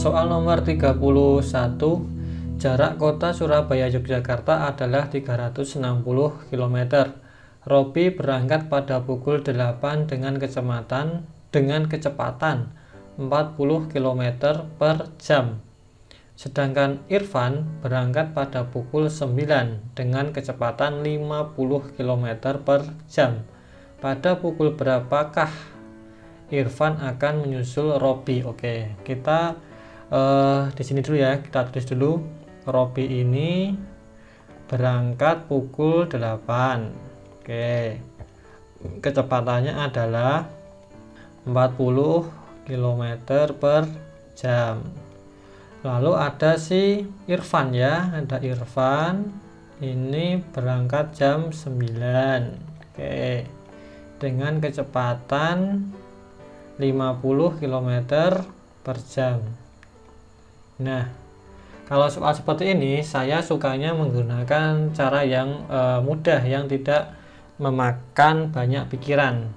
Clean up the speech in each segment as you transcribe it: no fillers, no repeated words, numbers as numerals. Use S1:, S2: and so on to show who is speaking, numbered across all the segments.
S1: Soal nomor 31. Jarak kota Surabaya Yogyakarta adalah 360 km. Robi berangkat pada pukul 8 dengan kecepatan 40 km per jam. Sedangkan Irfan berangkat pada pukul 9 dengan kecepatan 50 km per jam. Pada pukul berapakah Irfan akan menyusul Robi? Oke, kita di sini dulu ya, kita tulis dulu. Robi ini berangkat pukul 8. Oke, kecepatannya adalah 40 km per jam. Lalu ada si Irfan ya, ada Irfan ini berangkat jam 9. Oke, dengan kecepatan 50 km per jam. Nah, kalau soal seperti ini saya sukanya menggunakan cara yang mudah, yang tidak memakan banyak pikiran.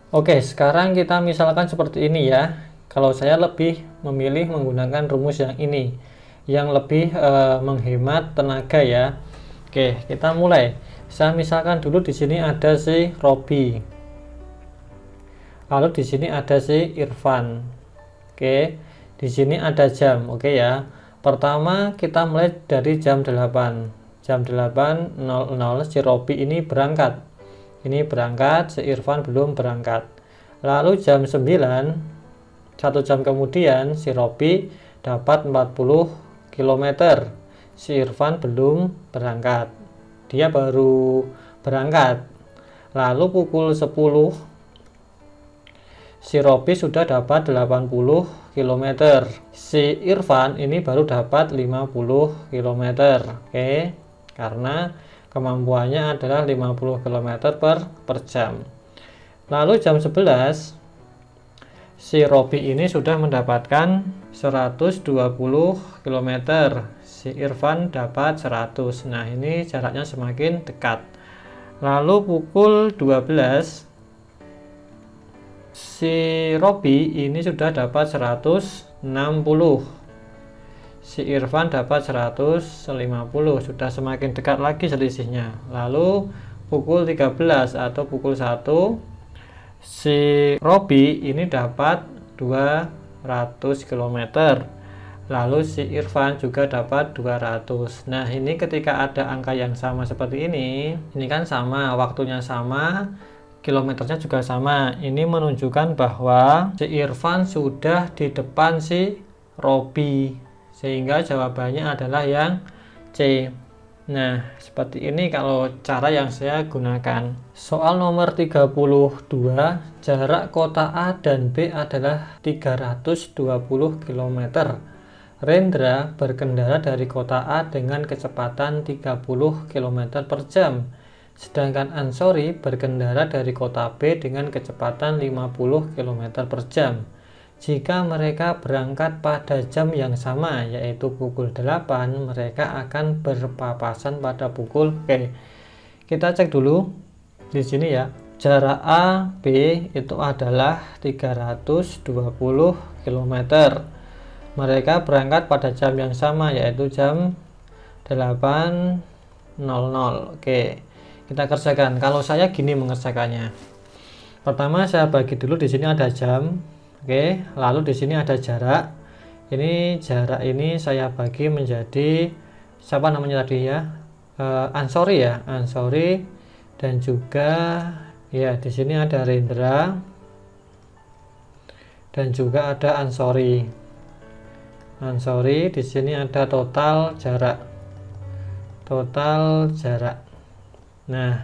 S1: Oke, sekarang kita misalkan seperti ini ya. Kalau saya lebih memilih menggunakan rumus yang ini, yang lebih menghemat tenaga ya. Oke, kita mulai. Saya misalkan dulu di sini ada si Robi, lalu di sini ada si Irfan. Oke, di sini ada jam. Oke ya. Pertama kita mulai dari jam 8. Jam 8.00 si Robi ini berangkat. Ini berangkat, si Irfan belum berangkat. Lalu jam 9, 1 jam kemudian si Robi dapat 40 km. Si Irfan belum berangkat. Dia baru berangkat. Lalu pukul 10 si Robi sudah dapat 80 km. Si Irfan ini baru dapat 50 km. Oke, karena kemampuannya adalah 50 km per jam. Lalu jam 11 si Robi ini sudah mendapatkan 120 km. Si Irfan dapat 100. Nah, ini jaraknya semakin dekat. Lalu pukul 12 si Robi ini sudah dapat 160. Si Irfan dapat 150. Sudah semakin dekat lagi selisihnya. Lalu pukul 13 atau pukul 1 si Robi ini dapat 200 km. Lalu si Irfan juga dapat 200. Nah, ini ketika ada angka yang sama seperti ini kan sama, waktunya sama, kilometernya juga sama. Ini menunjukkan bahwa si Irfan sudah di depan si Robi, sehingga jawabannya adalah yang C. Nah, seperti ini kalau cara yang saya gunakan. Soal nomor 32. Jarak kota A dan B adalah 320 km. Rendra berkendara dari kota A dengan kecepatan 30 km per jam. Sedangkan Ansori berkendara dari kota B dengan kecepatan 50 km per jam. Jika mereka berangkat pada jam yang sama, yaitu pukul 8, mereka akan berpapasan pada pukul. Oke, kita cek dulu di sini ya. Jarak A, B itu adalah 320 km. Mereka berangkat pada jam yang sama, yaitu jam 8.00. Oke, kita kerjakan. Kalau saya gini mengerjakannya. Pertama saya bagi dulu, di sini ada jam. Oke, lalu di sini ada jarak. Ini jarak ini saya bagi menjadi siapa namanya tadi ya? Ansori ya, Ansori, dan juga ya di sini ada Rendra dan juga ada Ansori. Ansori di sini ada total jarak. Total jarak. Nah,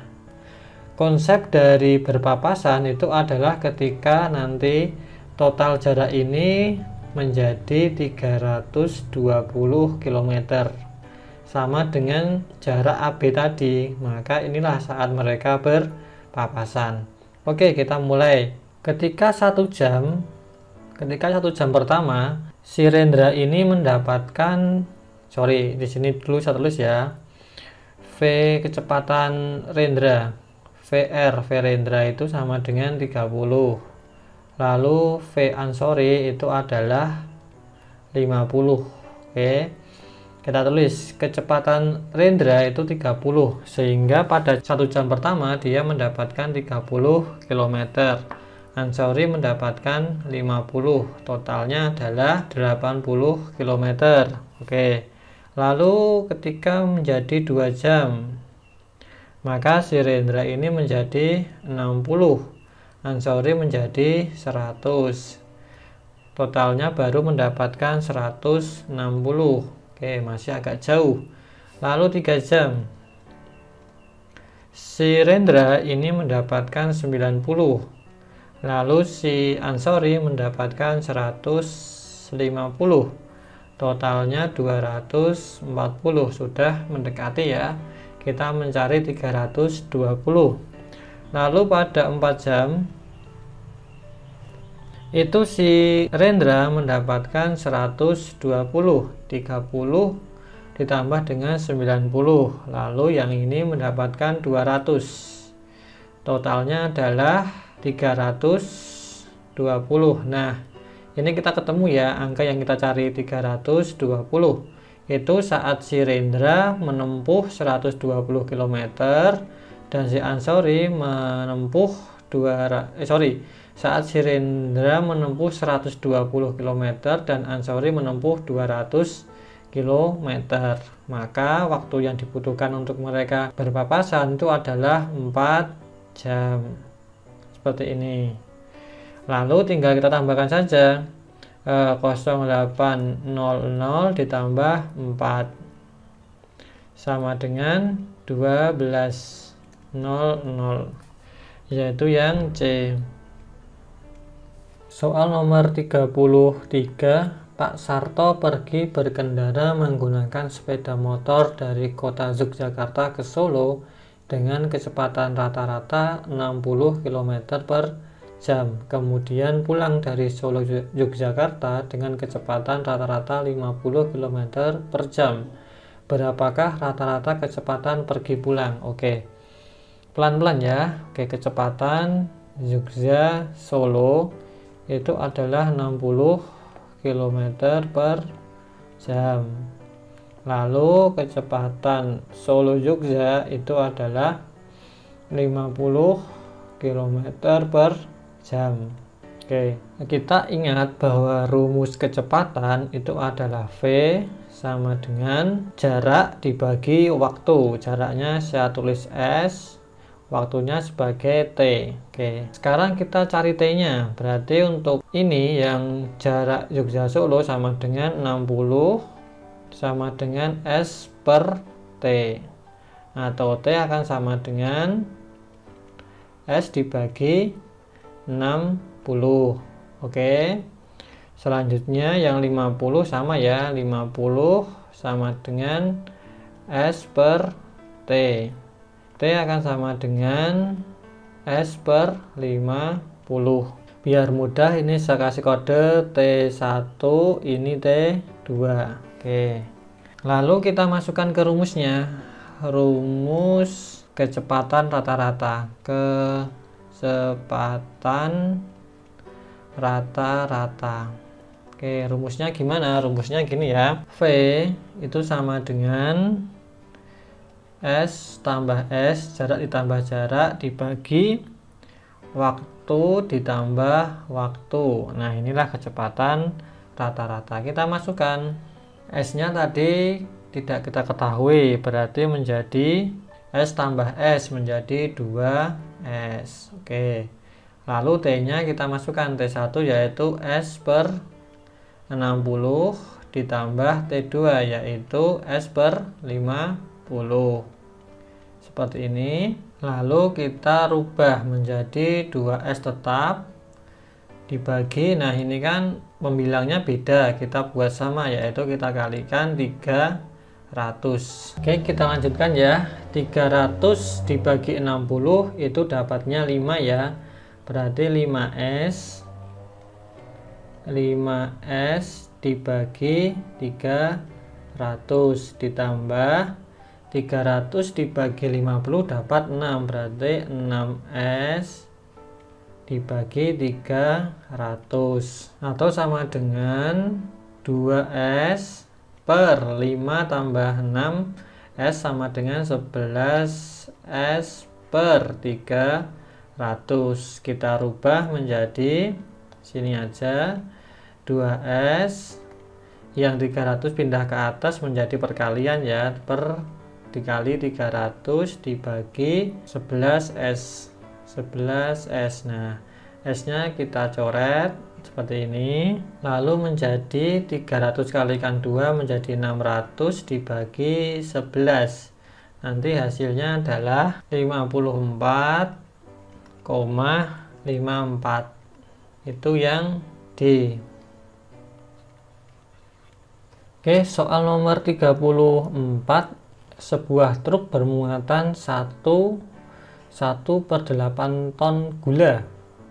S1: konsep dari berpapasan itu adalah ketika nanti total jarak ini menjadi 320 km sama dengan jarak AB tadi, maka inilah saat mereka berpapasan. Oke, kita mulai. Ketika 1 jam pertama si Rendra ini mendapatkan, di sini dulu saya tulis ya, V kecepatan Rendra, V Rendra itu sama dengan 30. Lalu V Ansori itu adalah Oke, kita tulis kecepatan Rendra itu 30, sehingga pada 1 jam pertama dia mendapatkan 30 km, Ansori mendapatkan 50, totalnya adalah 80 km. Oke, lalu ketika menjadi 2 jam, maka si Rendra ini menjadi 60, Ansori menjadi 100, totalnya baru mendapatkan 160. Oke, masih agak jauh. Lalu 3 jam, si Rendra ini mendapatkan 90, lalu si Ansori mendapatkan 150, totalnya 240. Sudah mendekati ya, kita mencari 320. Lalu pada 4 jam itu si Rendra mendapatkan 120, 30 ditambah dengan 90, lalu yang ini mendapatkan 200, totalnya adalah 320. Nah, ini kita ketemu ya angka yang kita cari, 320 itu saat si Rendra menempuh 120 km dan si Ansori menempuh saat si Rendra menempuh 120 km dan Ansori menempuh 200 km, maka waktu yang dibutuhkan untuk mereka berpapasan itu adalah 4 jam. Seperti ini. Lalu tinggal kita tambahkan saja 0800 ditambah 4 sama dengan 1200, yaitu yang C. Soal nomor 33, Pak Sarto pergi berkendara menggunakan sepeda motor dari kota Yogyakarta ke Solo dengan kecepatan rata-rata 60 km per jam. Kemudian pulang dari Solo Yogyakarta dengan kecepatan rata-rata 50 km per jam. Berapakah rata-rata kecepatan pergi pulang? Oke, pelan-pelan ya. Oke, kecepatan Jogja Solo itu adalah 60 km per jam. Lalu kecepatan Solo Jogja itu adalah 50 km per jam. Oke, kita ingat bahwa rumus kecepatan itu adalah V sama dengan jarak dibagi waktu. Jaraknya saya tulis S, waktunya sebagai T. Oke, sekarang kita cari T-nya. Berarti untuk ini yang jarak Jogja Solo sama dengan 60 sama dengan S per T, atau T akan sama dengan S dibagi 60. Oke, selanjutnya yang 50 sama ya, 50 sama dengan S per T. T akan sama dengan S per 50. Biar mudah ini saya kasih kode T1, ini T2. Oke, lalu kita masukkan ke rumusnya. Rumus kecepatan rata-rata. Kecepatan rata-rata. Oke, rumusnya gimana? Rumusnya gini ya. V itu sama dengan S tambah S, jarak ditambah jarak dibagi waktu ditambah waktu. Nah, inilah kecepatan rata-rata. Kita masukkan S nya tadi tidak kita ketahui, berarti menjadi S tambah S menjadi 2S. Oke, lalu T nya kita masukkan, T1 yaitu S per 60 ditambah T2 yaitu S per 50. Seperti ini. Lalu kita rubah menjadi 2S tetap dibagi, nah ini kan pembilangnya beda, kita buat sama yaitu kita kalikan 300. Oke, kita lanjutkan ya. 300 dibagi 60 itu dapatnya 5 ya, berarti 5S dibagi 300 ditambah 300 dibagi 50 dapat 6, berarti 6S dibagi 300 atau sama dengan 2S per 5 tambah 6 S sama dengan 11S per 300. Kita rubah menjadi sini aja 2S, yang 300 pindah ke atas menjadi perkalian ya, per dikali 300 dibagi 11S. 11S. Nah, S-nya kita coret seperti ini, lalu menjadi 300 kalikan 2 menjadi 600 dibagi 11. Nanti hasilnya adalah 54,54. Itu yang D. Oke, soal nomor 34. Sebuah truk bermuatan 1/8 ton gula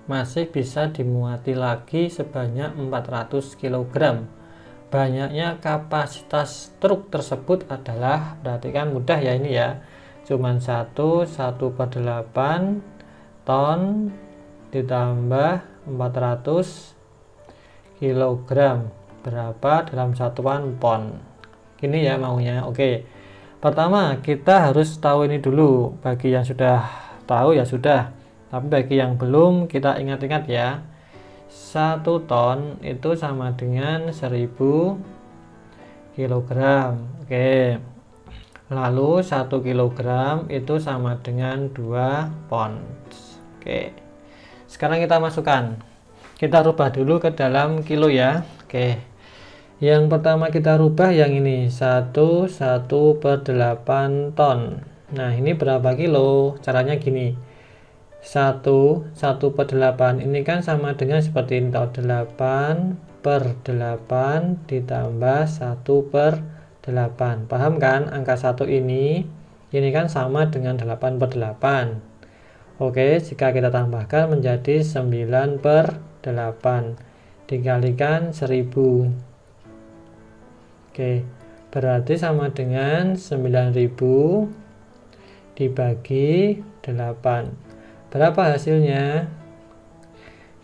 S1: masih bisa dimuati lagi sebanyak 400 kg. Banyaknya kapasitas truk tersebut adalah, perhatikan mudah ya ini ya, cuman 1/8 ton ditambah 400 kg, berapa dalam satuan pon. Gini ya maunya. Oke, pertama kita harus tahu ini dulu. Bagi yang sudah tahu ya sudah, tapi bagi yang belum kita ingat-ingat ya. 1 ton itu sama dengan 1000 kg. Oke. Lalu 1 kg itu sama dengan 2 pon. Oke. Sekarang kita masukkan. Kita rubah dulu ke dalam kilo ya. Oke. Yang pertama kita rubah yang ini 1/8 ton. Nah, ini berapa kilo? Caranya gini. 1/8 ini kan sama dengan seperti ini, 8/8 ditambah 1/8. Paham kan? Angka 1 ini kan sama dengan 8/8. Oke, jika kita tambahkan menjadi 9/8 dikalikan 1000. Oke, berarti sama dengan 9000 dibagi 8. Berapa hasilnya?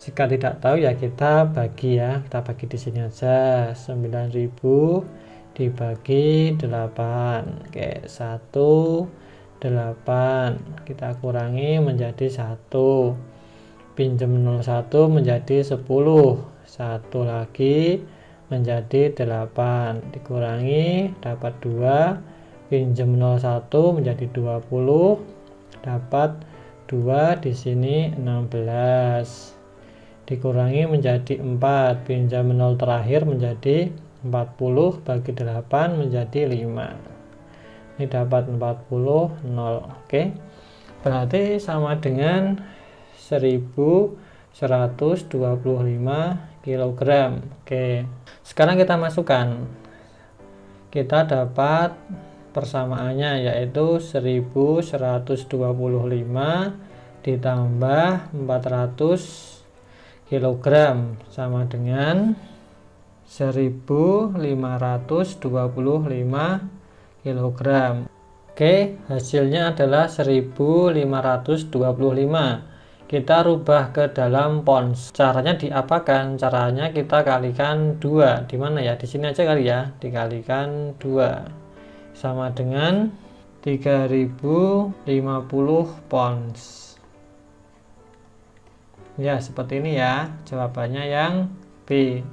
S1: Jika tidak tahu ya kita bagi ya, kita bagi di sini aja. 9000 dibagi 8. Oke, 1/8 kita kurangi menjadi 1. Pinjam 01 menjadi 10. 1 lagi menjadi 8. Dikurangi dapat 2. Pinjam 01 menjadi 20. Dapat 2, di sini 16. Dikurangi menjadi 4. Pinjam 0 terakhir menjadi 40 bagi 8 menjadi 5. Ini dapat 40, 0. Oke. Berarti sama dengan 1125 kg. Oke. Sekarang kita masukkan. Kita dapat persamaannya yaitu 1125 ditambah 400 kg sama dengan 1525 kg. Oke, hasilnya adalah 1525. Kita rubah ke dalam pons. Caranya diapakan? Caranya kita kalikan 2. Di mana ya? Di sini aja kali ya. Dikalikan 2. Sama dengan 3050 pounds. Ya, seperti ini ya. Jawabannya yang B.